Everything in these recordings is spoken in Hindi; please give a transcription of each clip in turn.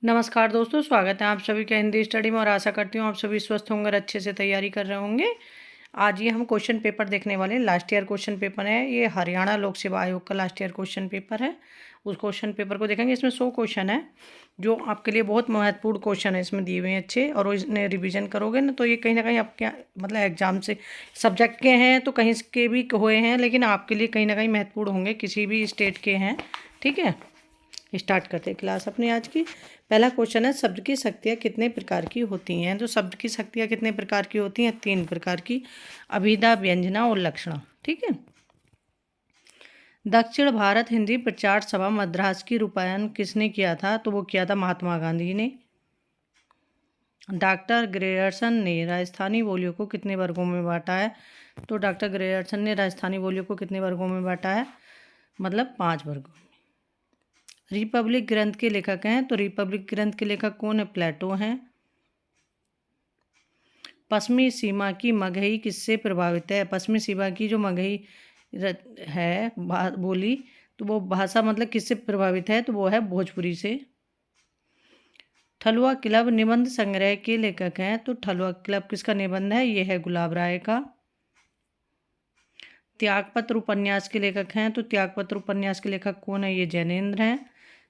नमस्कार दोस्तों, स्वागत है आप सभी का हिंदी स्टडी में और आशा करती हूँ आप सभी स्वस्थ होंगे और अच्छे से तैयारी कर रहे होंगे। आज ये हम क्वेश्चन पेपर देखने वाले हैं। लास्ट ईयर क्वेश्चन पेपर है, ये हरियाणा लोक सेवा आयोग का लास्ट ईयर क्वेश्चन पेपर है। उस क्वेश्चन पेपर को देखेंगे। इसमें 100 क्वेश्चन है जो आपके लिए बहुत महत्वपूर्ण क्वेश्चन है इसमें दिए हुए हैं अच्छे, और इसने रिविजन करोगे ना तो ये कहीं ना कहीं आपके मतलब एग्जाम से सब्जेक्ट के हैं तो कहीं के भी हुए हैं, लेकिन आपके लिए कहीं ना कहीं महत्वपूर्ण होंगे, किसी भी स्टेट के हैं। ठीक है, स्टार्ट करते हैं क्लास अपनी आज की। पहला क्वेश्चन है, शब्द की शक्तियाँ कितने प्रकार की होती हैं? तो शब्द की शक्तियाँ कितने प्रकार की होती हैं? 3 प्रकार की, अभिधा, व्यंजना और लक्षणा। ठीक है। दक्षिण भारत हिंदी प्रचार सभा मद्रास की रूपायन किसने किया था? तो वो किया था महात्मा गांधी ने। डॉक्टर ग्रेयर्सन ने राजस्थानी बोलियों को कितने वर्गों में बांटा है? तो डॉक्टर ग्रेयर्सन ने राजस्थानी बोलियों को कितने वर्गों में बांटा है? मतलब 5 वर्गों। रिपब्लिक ग्रंथ के लेखक हैं, तो रिपब्लिक ग्रंथ के लेखक कौन है? प्लेटो हैं। पश्चिमी सीमा की मगही किससे प्रभावित है? पश्चिमी सीमा की जो मगही है बोली, तो वो भाषा मतलब किससे प्रभावित है? तो वो है भोजपुरी से। ठलुआ क्लब निबंध संग्रह के लेखक हैं, तो ठलुआ क्लब किसका निबंध है? ये है गुलाब राय का। त्यागपत्र उपन्यास के लेखक हैं, तो त्यागपत्र उपन्यास के लेखक कौन है? ये जैनेन्द्र हैं।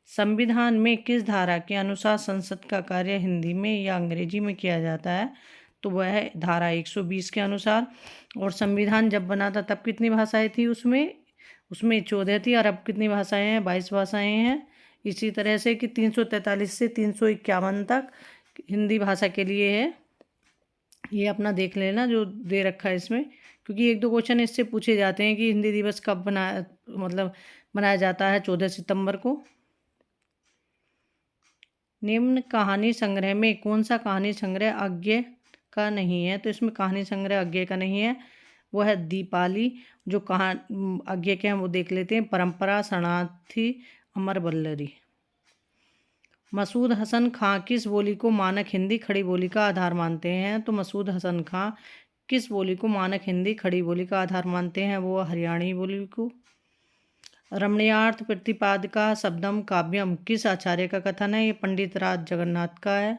संविधान में किस धारा के अनुसार संसद का कार्य हिंदी में या अंग्रेजी में किया जाता है? तो वह है धारा 120 के अनुसार। और संविधान जब बना था तब कितनी भाषाएं थी उसमें? उसमें 14 थी, और अब कितनी भाषाएं हैं? 22 भाषाएं हैं। इसी तरह से कि 343 से 351 तक हिंदी भाषा के लिए है। ये अपना देख लेना जो दे रखा है इसमें, क्योंकि 1-2 क्वेश्चन इससे पूछे जाते हैं कि हिंदी दिवस कब मनाया जाता है? 14 सितंबर को। निम्न कहानी संग्रह में कौन सा कहानी संग्रह अज्ञे का नहीं है? तो इसमें कहानी संग्रह अज्ञे का नहीं है, वो है दीपाली। जो अज्ञे के हैं वो देख लेते हैं। परंपरा, शरणार्थी, अमर बल्लरी। मसूद हसन खां किस बोली को मानक हिंदी खड़ी बोली का आधार मानते हैं? तो मसूद हसन खां किस बोली को मानक हिंदी खड़ी बोली का आधार मानते हैं? वो हरियाणी बोली को। रमणीयार्थ प्रतिपादिका शब्दम काव्यम किस आचार्य का कथन है? ये पंडित राज जगन्नाथ का है।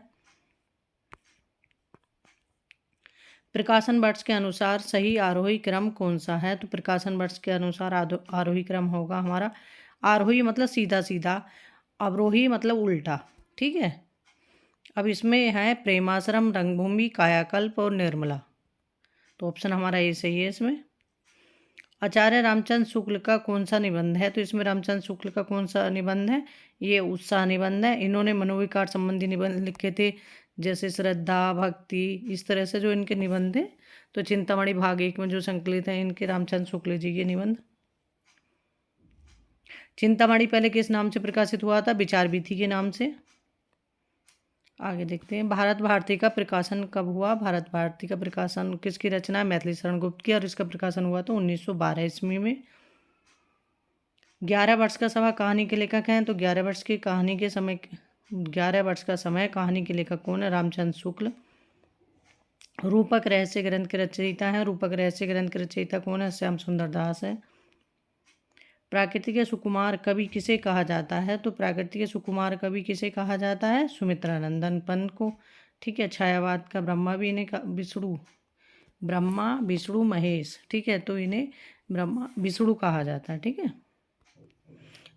प्रकाशन वर्ष के अनुसार सही आरोही क्रम कौन सा है? तो प्रकाशन वर्ष के अनुसार आरोही क्रम होगा हमारा, आरोही मतलब सीधा सीधा, अवरोही मतलब उल्टा। ठीक है। अब इसमें है प्रेमाश्रम, रंगभूमि, कायाकल्प और निर्मला। तो ऑप्शन हमारा ये सही है इसमें। आचार्य रामचंद्र शुक्ल का कौन सा निबंध है? तो इसमें रामचंद्र शुक्ल का कौन सा निबंध है? ये उत्साह निबंध है। इन्होंने मनोविकार संबंधी निबंध लिखे थे, जैसे श्रद्धा, भक्ति, इस तरह से जो इनके निबंध हैं। तो चिंतामणि भाग 1 में जो संकलित है इनके रामचंद्र शुक्ल जी के निबंध। चिंतामणि पहले किस नाम से प्रकाशित हुआ था? विचार वीथी के नाम से। आगे देखते हैं, भारत भारती का प्रकाशन कब हुआ? भारत भारती का प्रकाशन किसकी रचना है? मैथिली शरण गुप्त की, और इसका प्रकाशन हुआ तो 1912 ईस्वी में। 11 वर्ष का समय कहानी के लेखक हैं, तो 11 वर्ष की कहानी के समय 11 वर्ष का समय कहानी के लेखक कौन है? रामचंद्र शुक्ल। रूपक रहस्य ग्रंथ के रचयिता हैं, रूपक रहस्य ग्रंथ के रचयिता कौन है? श्याम सुंदर दास है। प्राकृतिक सुकुमार कवि किसे कहा जाता है? तो प्राकृतिक सुकुमार कवि किसे कहा जाता है? सुमित्रानंदन पंत को। ठीक है। छायावाद का ब्रह्मा भी इन्हें ब्रह्मा विष्णु महेश, ठीक है, तो इन्हें ब्रह्मा विष्णु कहा जाता है। ठीक है।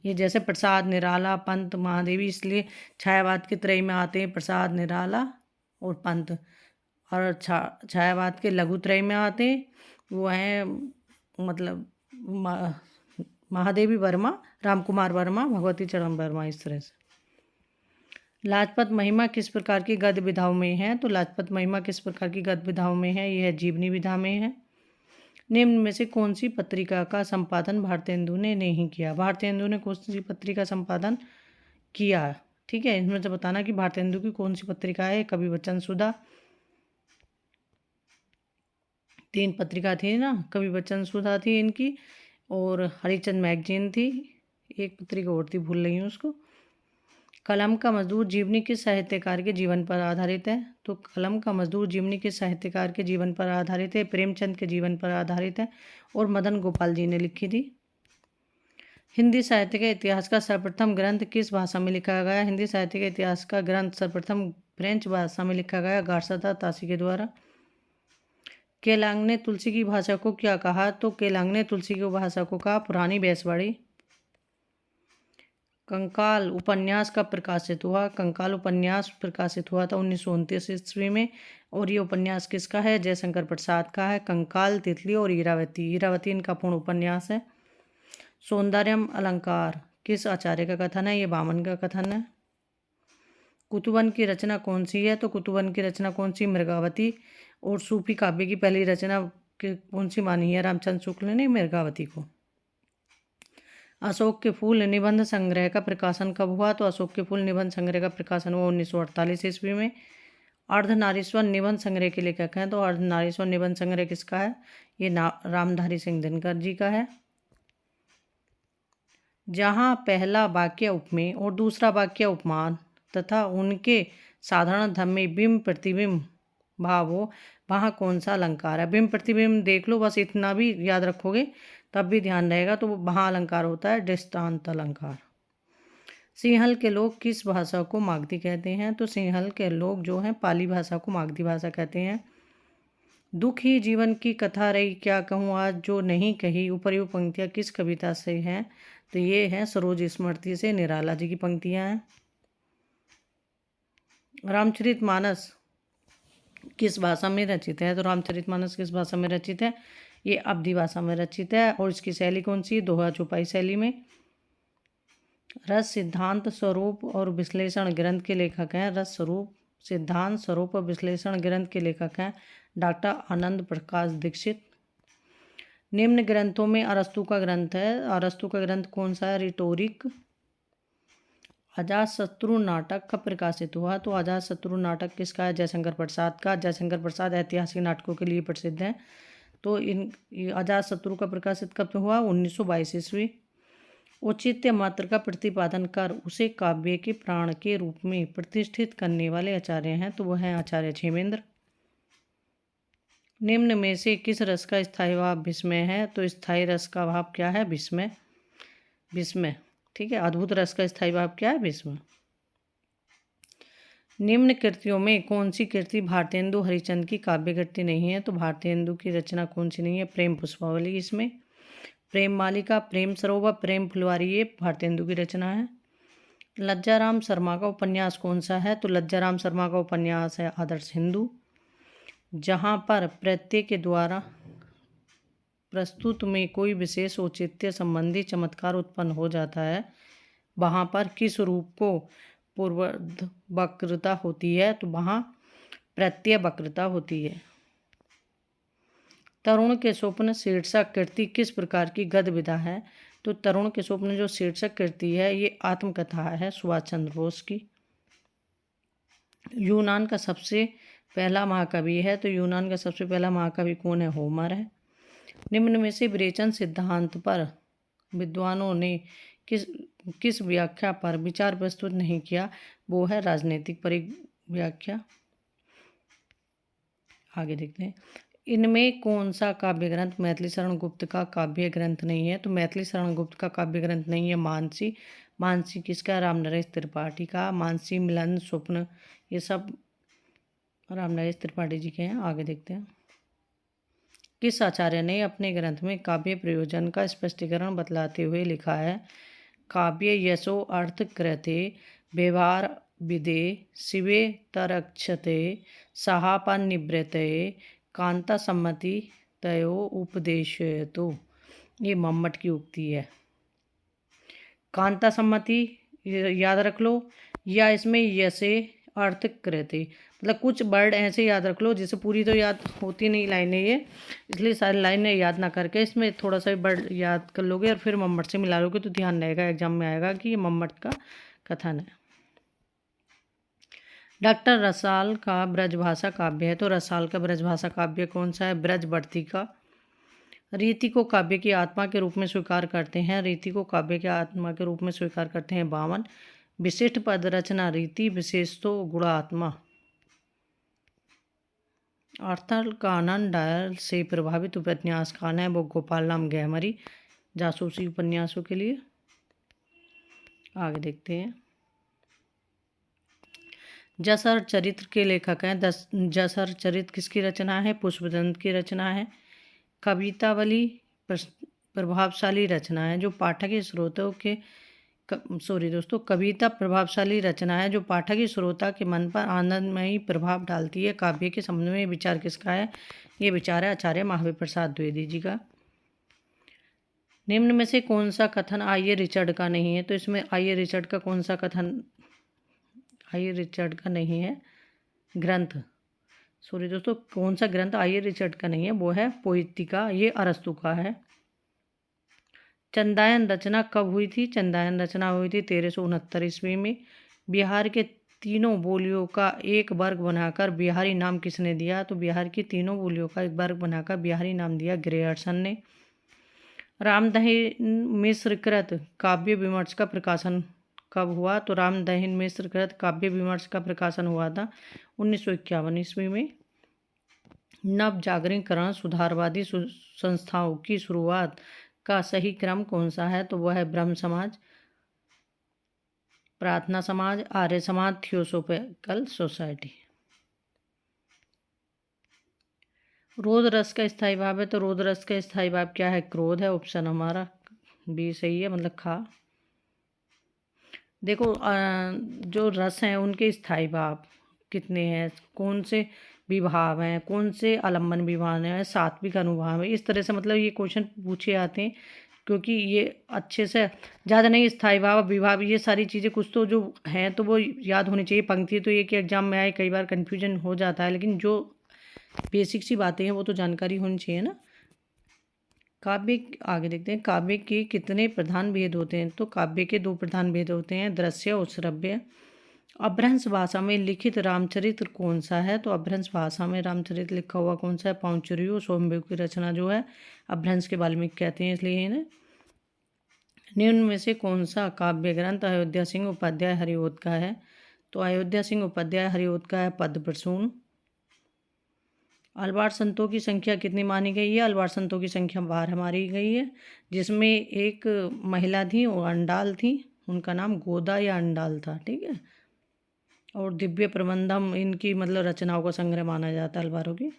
ये जैसे प्रसाद, निराला, पंत, महादेवी, इसलिए छायावाद के त्रय में आते हैं प्रसाद, निराला और पंत। और छायावाद के लघु त्रय में आते हैं, वो हैं मतलब महादेवी वर्मा, रामकुमार वर्मा, भगवती चरण वर्मा, इस तरह से। लाजपत महिमा किस प्रकार की गद्य विधाओं में है? तो लाजपत महिमा किस प्रकार की गद्य विधाओं में है? यह जीवनी विधा में है। निम्न में से कौन सी पत्रिका का संपादन भारतेंदु ने नहीं किया? भारतेंदु ने कौन सी पत्रिका संपादन किया? ठीक है, इसमें से बताना कि भारतेंदु की कौन सी पत्रिका है। कवि वचन सुधा, 3 पत्रिका थी ना, कवि वचन सुधा थी इनकी, और हरिचंद मैगजीन थी, एक पत्रिका और थी, भूल रही हूँ उसको। कलम का मजदूर जीवनी किस साहित्यकार के जीवन पर आधारित है? तो कलम का मजदूर जीवनी किस साहित्यकार के जीवन पर आधारित है? प्रेमचंद के जीवन पर आधारित है, और मदन गोपाल जी ने लिखी थी। हिंदी साहित्य के इतिहास का सर्वप्रथम ग्रंथ किस भाषा में लिखा गया? हिंदी साहित्य के इतिहास का ग्रंथ सर्वप्रथम फ्रेंच भाषा में लिखा गया, गार्सता तासी के द्वारा। केलांग ने तुलसी की भाषा को क्या कहा? तो केलांग ने तुलसी की भाषा को कहा पुरानी बैसवाड़ी। कंकाल उपन्यास कब प्रकाशित हुआ? कंकाल उपन्यास प्रकाशित हुआ था 1929 ईस्वी में। और ये उपन्यास किसका है? जयशंकर प्रसाद का है। कंकाल, तितली और ईरावती, ईरावती इनका पूर्ण उपन्यास है। सौंदर्यम अलंकार किस आचार्य का कथन है? ये वामन का कथन है। कुतुबन की रचना कौन सी है? तो कुतुबन की रचना कौन सी? मृगावती। और सूफी काव्य की पहली रचना कौन सी मानी है रामचंद्र शुक्ल ने? मृगावती को। अशोक के फूल निबंध संग्रह का प्रकाशन कब हुआ? तो अशोक के फूल निबंध संग्रह का प्रकाशन हुआ 1948 ईस्वी में। अर्धनारीश्वर निबंध संग्रह के लेखक हैं, तो अर्धनारीश्वर निबंध संग्रह किसका है? ये रामधारी सिंह दिनकर जी का है। जहाँ पहला वाक्य उपमेय और दूसरा वाक्य उपमान तथा उनके साधारण धर्म में बिंब प्रतिबिंब भाव हो, वहाँ कौन सा अलंकार है? बिंब प्रतिबिंब देख लो, बस इतना भी याद रखोगे तब भी ध्यान रहेगा। तो वहाँ अलंकार होता है दृष्टांत अलंकार। सिंहल के लोग किस भाषा को मागधी कहते हैं? तो सिंहल के लोग जो हैं पाली भाषा को मागधी भाषा कहते हैं। दुख ही जीवन की कथा रही, क्या कहूँ आज जो नहीं कही, उपर्युक्त पंक्तियाँ किस कविता से हैं? तो ये है सरोज स्मृति से, निराला जी की पंक्तियाँ हैं। रामचरितमानस किस भाषा में रचित है? तो रामचरितमानस किस भाषा में रचित है? ये अवधी भाषा में रचित है। और इसकी शैली कौन सी? दोहा चौपाई शैली में। रस सिद्धांत स्वरूप और विश्लेषण ग्रंथ के लेखक हैं। रस स्वरूप सिद्धांत स्वरूप और विश्लेषण ग्रंथ के लेखक हैं डॉक्टर आनंद प्रकाश दीक्षित। निम्न ग्रंथों में अरस्तु का ग्रंथ है। अरस्तु का ग्रंथ कौन सा है? रिटोरिक। अजातशत्रु नाटक कब प्रकाशित हुआ? तो अजातशत्रु नाटक किसका है? जयशंकर प्रसाद का। जयशंकर प्रसाद ऐतिहासिक नाटकों के लिए प्रसिद्ध हैं। तो इन अजातशत्रु का प्रकाशित कब हुआ? 1922 ईस्वी। औचित्य मात्र का प्रतिपादन कर उसे काव्य के प्राण के रूप में प्रतिष्ठित करने वाले आचार्य हैं, तो वह हैं आचार्य क्षेमेंद्र। निम्न में से किस रस का स्थायी भाव विस्मय है? तो स्थायी रस का भाव क्या है? विस्मय। विस्मय, ठीक है। अद्भुत रस का स्थायी भाव क्या है? विस्मय। निम्न कृतियों में कौन सी कृति भारतेंदु हरिश्चंद्र की काव्य कृति नहीं है? तो भारतेंदु की रचना कौन सी नहीं है? प्रेम पुष्पावली। इसमें प्रेम मालिका, प्रेम सरोवर, प्रेम फुलवारी, ये भारतेंदु की रचना है। लज्जाराम शर्मा का उपन्यास कौन सा है? तो लज्जाराम शर्मा का उपन्यास है आदर्श हिंदू। जहाँ पर प्रत्यय के द्वारा प्रस्तुत में कोई विशेष औचित्य संबंधी चमत्कार उत्पन्न हो जाता है, वहाँ पर किस रूप को पूर्वध वक्रता होती है? तो वहाँ प्रत्यय वक्रता होती है। तरुण के स्वप्न शीर्षक कृति किस प्रकार की गद्य विधा है? तो तरुण के स्वप्न जो शीर्षक कृति है ये आत्मकथा है सुभाष चंद्र बोस की। यूनान का सबसे पहला महाकवि है, तो यूनान का सबसे पहला महाकवि कौन है? होमर है। निम्न में से विरेचन सिद्धांत पर विद्वानों ने किस व्याख्या पर विचार प्रस्तुत नहीं किया? वो है राजनीतिक परिव्याख्या। आगे देखते हैं। इनमें कौन सा काव्य ग्रंथ मैथिली शरण गुप्त का काव्य ग्रंथ नहीं है? तो मैथिली शरण गुप्त का काव्य ग्रंथ नहीं है मानसी। मानसी किसका? रामनरेश त्रिपाठी का। मानसी, मिलन, स्वप्न, ये सब रामनरेश त्रिपाठी जी के हैं। आगे देखते हैं। किस आचार्य ने अपने ग्रंथ में काव्य प्रयोजन का स्पष्टीकरण बतलाते हुए लिखा है? काव्य यशो अर्थ कृते व्यवहार विदे शिवे तरक्षते सहापानिवृते कांता सम्मति तयो उपदेशयतो, ये मम्मट की उक्ति है। कांता सम्मति याद रख लो, या इसमें यसे अर्थ कृते, मतलब कुछ वर्ड ऐसे याद रख लो जिसे पूरी तो याद होती नहीं लाइनें ये, इसलिए सारी लाइनें याद ना करके इसमें थोड़ा सा वर्ड याद कर लोगे और फिर मम्मट से मिला लोगे तो ध्यान रहेगा, एग्जाम में आएगा कि ये मम्मट का कथन है। डॉक्टर रसाल का ब्रजभाषा काव्य है, तो रसाल का ब्रजभाषा काव्य कौन सा है? ब्रजवर्ती का। रीति को काव्य की आत्मा के रूप में स्वीकार करते हैं। रीति को काव्य की आत्मा के रूप में स्वीकार करते हैं वामन। विशिष्ट पद रचना रीति, विशेष तो गुणात्मा। आर्थर कॉनन डॉयल से प्रभावित उपन्यासकार है वो गोपाल राम गहमरी, जासूसी उपन्यासों के लिए। आगे देखते हैं। जसर चरित्र के लेखक हैं। जसर चरित्र किसकी रचना है? पुष्पदंत की रचना है। कवितावली प्रभावशाली रचना है जो पाठक के श्रोताओं के सॉरी दोस्तों, कविता प्रभावशाली रचना है जो पाठक श्रोता के मन पर आनंदमयी प्रभाव डालती है। काव्य के संबंध में विचार किसका है? ये विचार है आचार्य महावीर प्रसाद द्विवेदी जी का। निम्न में से कौन सा कथन आइए रिचर्ड का नहीं है? तो इसमें आइए रिचर्ड का कौन सा कथन आइए रिचर्ड का नहीं है? ग्रंथ सॉरी दोस्तों, कौन सा ग्रंथ आइए रिचर्ड का नहीं है? वो है पोएटिका, ये अरस्तु का है। चंदायन रचना कब हुई थी? चंदायन रचना हुई थी 1369 ईस्वी में। बिहार के तीनों बोलियों का एक वर्ग बनाकर बिहारी नाम किसने दिया? तो बिहार की तीनों बोलियों का एक वर्ग बनाकर बिहारी नाम दिया ग्रेयर्सन ने। रामदहिन मिश्र कृत काव्य विमर्श का प्रकाशन कब हुआ? तो रामदहिन मिश्र कृत काव्य विमर्श का प्रकाशन हुआ था 1951 ईस्वी में। नव जागरणीकरण सुधारवादी संस्थाओं की शुरुआत का सही क्रम कौन सा है? तो वह है ब्रह्म समाज, प्रार्थना समाज, आर्य समाज, थियोसोफिकल सोसाइटी। रोध रस का स्थायी भाव है। तो रोध रस का स्थायी भाव क्या है? क्रोध है। ऑप्शन हमारा बी सही है, मतलब खा। देखो जो रस हैं उनके स्थायी भाव कितने हैं, कौन से विभाव हैं, कौन से आलम्बन विभाव हैं, सात्विक अनुभाव है, इस तरह से मतलब ये क्वेश्चन पूछे आते हैं। क्योंकि ये अच्छे से ज़्यादा नहीं, स्थायी भाव विभाव ये सारी चीज़ें कुछ तो जो हैं तो वो याद होनी चाहिए। पंक्ति तो एक एग्जाम में आए, कई बार कन्फ्यूजन हो जाता है, लेकिन जो बेसिक सी बातें हैं वो तो जानकारी होनी चाहिए ना। काव्य आगे देखते हैं। काव्य के कितने प्रधान भेद होते हैं? तो काव्य के दो प्रधान भेद होते हैं, दृश्य और श्रव्य। अपभ्रंश भाषा में लिखित रामचरित्र कौन सा है? तो अपभ्रंश भाषा में रामचरित्र लिखा हुआ कौन सा है? पांचुरियो सोमदेव की रचना जो है अपभ्रंश के वाल्मीकि कहते हैं, इसलिए इन्हें। निम्न में से कौन सा काव्य ग्रंथ अयोध्या सिंह उपाध्याय हरिओत का है? तो अयोध्या सिंह उपाध्याय हरिओत का है पद्म प्रसून। अलवार संतों की संख्या कितनी मानी गई है? अलवार संतों की संख्या 12 मानी गई है, जिसमें एक महिला थी, वो अंडाल थी, उनका नाम गोदा या अंडाल था, ठीक है। और दिव्य प्रबंधम इनकी मतलब रचनाओं का संग्रह माना जाता है अलवारों की।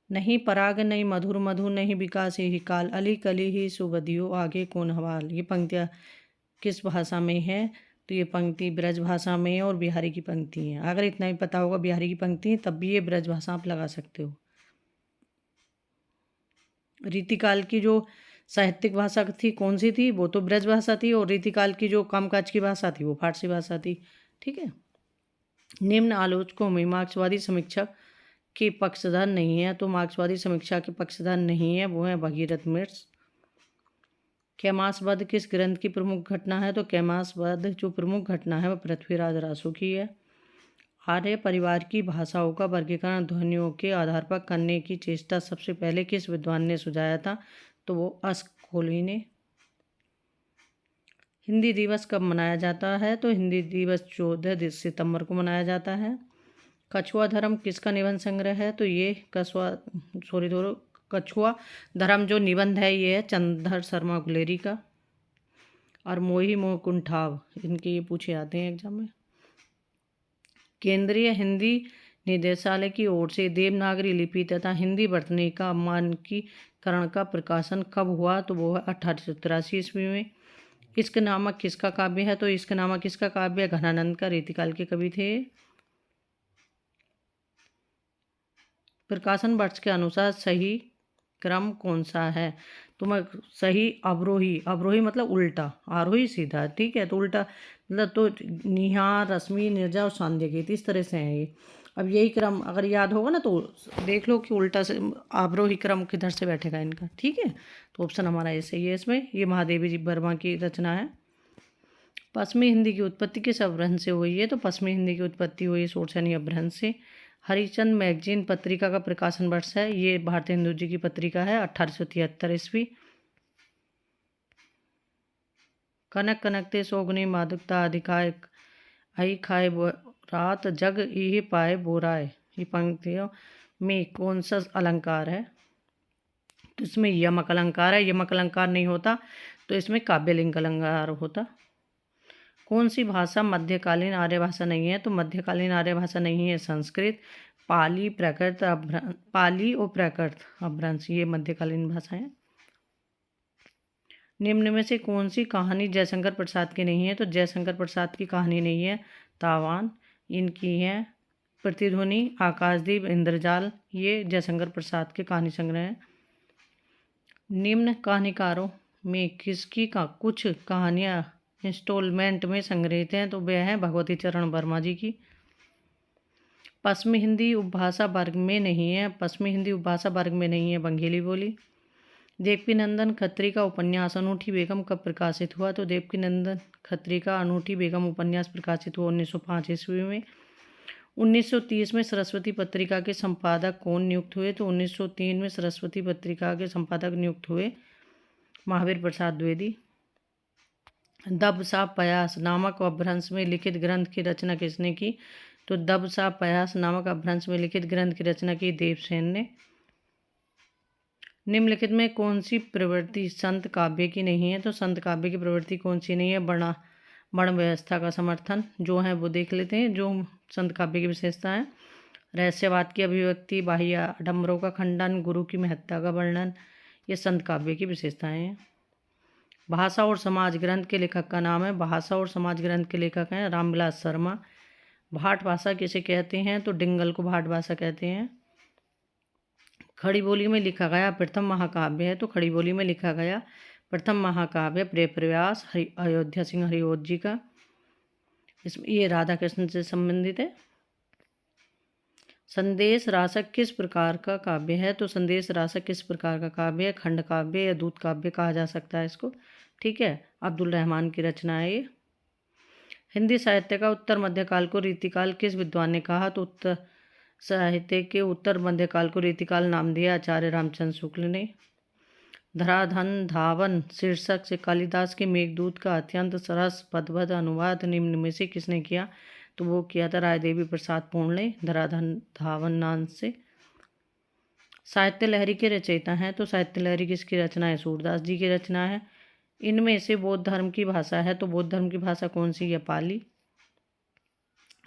नहीं पराग नहीं मधुर मधु नहीं विकास ही काल, अली कली ही सुबदियो आगे कौन हवाल। ये पंक्तियाँ किस भाषा में है? तो ये पंक्ति ब्रज भाषा में है और बिहारी की पंक्ति है। अगर इतना ही पता होगा बिहारी की पंक्ति है, तब भी ये ब्रज भाषा आप लगा सकते हो। रीतिकाल की जो साहित्यिक भाषा थी कौन सी थी? वो तो ब्रज भाषा थी, और रीतिकाल की जो कामकाज की भाषा थी वो फारसी भाषा थी, ठीक है। निम्न आलोचकों में मार्क्सवादी समीक्षा के पक्षधर नहीं है। तो मार्क्सवादी समीक्षा के पक्षधर नहीं है, वो है भगीरथ मिर्स। कैमास वध किस ग्रंथ की प्रमुख घटना है? तो कैमास वध जो प्रमुख घटना है वह पृथ्वीराज रासो की है। आर्य परिवार की भाषाओं का वर्गीकरण ध्वनियों के आधार पर करने की चेष्टा सबसे पहले किस विद्वान ने सुझाया था? तो वो अस्कोली ने। हिंदी दिवस कब मनाया जाता है? तो हिंदी दिवस 14 सितंबर को मनाया जाता है। कछुआ धर्म किसका निबंध संग्रह है? तो ये कछुआ धर्म जो निबंध है ये है चंद्रधर शर्मा गुलेरी का। और मोही मोह कुंठाव इनके ये पूछे आते हैं एग्जाम में। केंद्रीय हिंदी निदेशालय की ओर से देवनागरी लिपि तथा हिंदी वर्तनी का मानकीकरण का प्रकाशन कब हुआ? तो वो है 1883 ईस्वी में। इश्क नामक किसका काव्य है? तो इश्क नामक किसका काव्य है? घनानंद का, रीतिकाल के कवि थे। प्रकाशन वर्ष के अनुसार सही क्रम कौन सा है? तो मैं सही अवरोही, अवरोही मतलब उल्टा, आरोही सीधा, ठीक है। तो उल्टा मतलब तो निहार, रश्मि, नीरजा और सांध्यगीत इस तरह से है ये। अब यही क्रम अगर याद होगा ना तो देख लो कि उल्टा से अवरोही क्रम किधर से बैठेगा इनका, ठीक है। तो ऑप्शन हमारा ये सही है इसमें। ये महादेवी जी वर्मा की रचना है। पश्चिमी हिंदी की उत्पत्ति किस अपभ्रंश से हुई है? तो पश्चिमी हिंदी की उत्पत्ति हुई है शोरसैनी अपभ्रंश से। हरिचंद मैगजीन पत्रिका का प्रकाशन वर्ष है, ये भारतीय हिंदू जी की पत्रिका है, 1873 ईस्वी। कनक कनकते सोगनी मादुकता अधिकाय आई खाए रात जग यही पाए बोराए, ये पंक्तियों में कौन सा अलंकार है? तो इसमें यमक अलंकार है। यमक अलंकार नहीं होता तो इसमें काव्यलिंग अलंकार होता। कौन सी भाषा मध्यकालीन आर्य भाषा नहीं है? तो मध्यकालीन आर्य भाषा नहीं है संस्कृत, पाली, प्राकृत, पाली और प्राकृत अपभ्रंश, ये मध्यकालीन भाषा है। निम्न में से कौन सी कहानी जयशंकर प्रसाद की नहीं है? तो जयशंकर प्रसाद की कहानी नहीं है तावान, इनकी है प्रतिध्वनि, आकाशदीप, इंद्रजाल, ये जयशंकर प्रसाद के कहानी संग्रह हैं। निम्न कहानीकारों में किसकी का कुछ कहानियाँ इंस्टॉलमेंट में संग्रहित हैं? तो वह है भगवती चरण वर्मा जी की। पश्चिमी हिंदी उपभाषा वर्ग में नहीं है, पश्चिमी हिंदी उपभाषा वर्ग में नहीं है बंगेली बोली। देवकीनंदन खत्री का उपन्यास अनूठी बेगम कब प्रकाशित हुआ? तो देवकीनंदन खत्री का अनूठी बेगम उपन्यास प्रकाशित हुआ 1905 ईस्वी में। 1930 में सरस्वती पत्रिका के संपादक कौन नियुक्त हुए? तो 1903 में सरस्वती पत्रिका के संपादक नियुक्त हुए महावीर प्रसाद द्विवेदी। दब सा पयास नामक अपभ्रंश में लिखित ग्रंथ की रचना किसने की? तो दब सा पयास नामक अपभ्रंश में लिखित ग्रंथ की रचना की देवसेन ने। निम्नलिखित में कौन सी प्रवृत्ति संत काव्य की नहीं है? तो संत काव्य की प्रवृत्ति कौन सी नहीं है? वर्ण व्यवस्था का समर्थन, जो है वो देख लेते हैं जो संत काव्य की विशेषता है। रहस्यवाद की अभिव्यक्ति, बाह्य आडंबरों का खंडन, गुरु की महत्ता का वर्णन, ये संत काव्य की विशेषताएं हैं। भाषा और समाज ग्रंथ के लेखक का नाम है? भाषा और समाज ग्रंथ के लेखक हैं रामविलास शर्मा। भाट भाषा किसे कहते हैं? तो डिंगल को भाट भाषा कहते हैं। खड़ी बोली में लिखा गया प्रथम महाकाव्य है? तो खड़ी बोली में लिखा गया प्रथम महाकाव्य प्रेम प्रयास अयोध्या सिंह हरिओत जी का। इसमें ये राधा कृष्ण से संबंधित है। संदेश रासक किस प्रकार का काव्य है? तो संदेश रासक किस प्रकार का काव्य है? खंड काव्य या दूत काव्य कहा जा सकता है इसको। ठीक है, अब्दुल रहमान की रचना है ये। हिंदी साहित्य का उत्तर मध्यकाल को रीतिकाल किस विद्वान ने कहा? तो उत्तर साहित्य के उत्तर मध्यकाल को रीतिकाल नाम दिया आचार्य रामचंद्र शुक्ल ने। धराधन धावन शीर्षक से कालिदास के मेघदूत का अत्यंत सरस पदबद्ध अनुवाद निम्न में से किसने किया? तो वो किया था राय देवी प्रसाद पूर्ण ने धराधन धावन नाम से। साहित्य लहरी के रचयिता हैं? तो साहित्य लहरी किसकी रचना है? सूरदास जी की रचना है। इनमें से बौद्ध धर्म की भाषा है? तो बौद्ध धर्म की भाषा कौन सी है? पाली।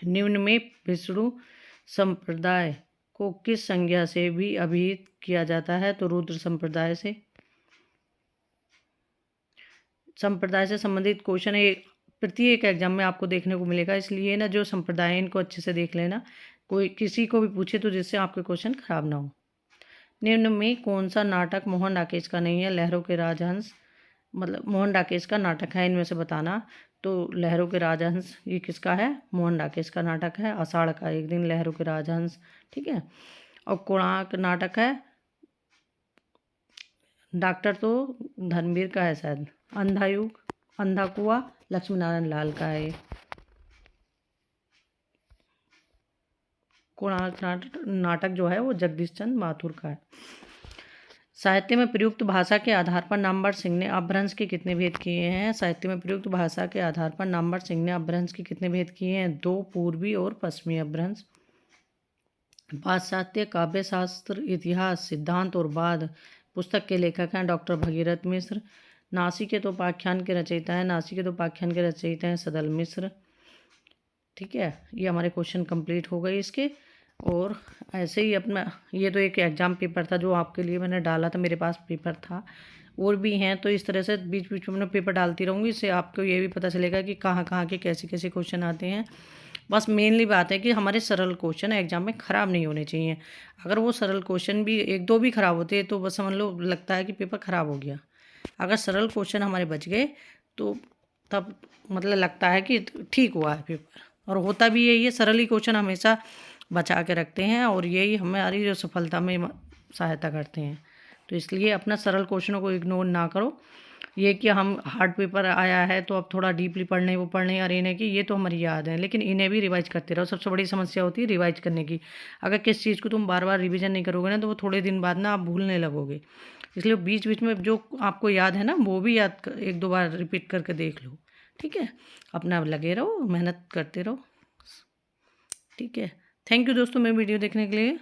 निम्न में विष्णु संप्रदाय को किस संज्ञा से भी अभिहित किया जाता है? तो रुद्र संप्रदाय से। संप्रदाय से संबंधित क्वेश्चन प्रत्येक एग्जाम में आपको देखने को मिलेगा, इसलिए ना जो संप्रदाय है इनको अच्छे से देख लेना, कोई किसी को भी पूछे तो जिससे आपके क्वेश्चन खराब ना हो। निम्न में कौन सा नाटक मोहन राकेश का नहीं है? लहरों के राजहंस, मतलब मोहन राकेश का नाटक है, इनमें से बताना। तो लहरों के राजहंस ये किसका है? मोहन राकेश का नाटक है। आषाढ़ का एक दिन, लहरों के राजहंस, ठीक है। और कोणार्क नाटक है, डॉक्टर तो धर्मवीर का है शायद। अंधा युग, अंधा कुआं लक्ष्मी नारायण लाल का है। कोणार्क नाटक जो है वो जगदीश चंद्र माथुर का है। साहित्य में प्रयुक्त भाषा के आधार पर नामवर सिंह ने अपभ्रंश के कितने भेद किए हैं? साहित्य में प्रयुक्त भाषा के आधार पर नामवर सिंह ने अपभ्रंश के कितने भेद किए हैं? 2 पूर्वी और पश्चिमी अपभ्रंश। पाश्चात्य काव्य शास्त्र, इतिहास, सिद्धांत और वाद पुस्तक के लेखक हैं डॉक्टर भगीरथ मिश्र। नासिकेत उपाख्यान के रचयिता हैं? नासिकेत उपाख्यान के रचयिता हैं सदल मिश्र। ठीक है, ये हमारे क्वेश्चन कंप्लीट हो गए इसके। और ऐसे ही अपना, ये तो एक एग्ज़ाम पेपर था जो आपके लिए मैंने डाला था, मेरे पास पेपर था, और भी हैं, तो इस तरह से बीच बीच में मैं पेपर डालती रहूँगी। इससे आपको ये भी पता चलेगा कि कहाँ कहाँ के कैसे कैसे क्वेश्चन आते हैं। बस मेनली बात है कि हमारे सरल क्वेश्चन एग्जाम में ख़राब नहीं होने चाहिए। अगर वो सरल क्वेश्चन भी 1-2 भी ख़राब होते हैं तो बस समझ लो लगता है कि पेपर ख़राब हो गया। अगर सरल क्वेश्चन हमारे बच गए तो तब मतलब लगता है कि ठीक हुआ है पेपर। और होता भी यही है, सरल ही क्वेश्चन हमेशा बचा के रखते हैं और यही हमारी जो सफलता में सहायता करते हैं। तो इसलिए अपना सरल क्वेश्चनों को इग्नोर ना करो। ये कि हम हार्ड पेपर आया है तो अब थोड़ा डीपली पढ़ने वो पढ़ने और इन्हें की, ये तो हमारी याद है, लेकिन इन्हें भी रिवाइज करते रहो। सबसे बड़ी समस्या होती है रिवाइज करने की। अगर किस चीज़ को तुम बार बार रिविजन नहीं करोगे ना तो वो थोड़े दिन बाद ना आप भूलने लगोगे। इसलिए बीच बीच में जो आपको याद है ना वो भी याद 1-2 बार रिपीट करके देख लो। ठीक है, अपना लगे रहो, मेहनत करते रहो। ठीक है, थैंक यू दोस्तों मेरी वीडियो देखने के लिए।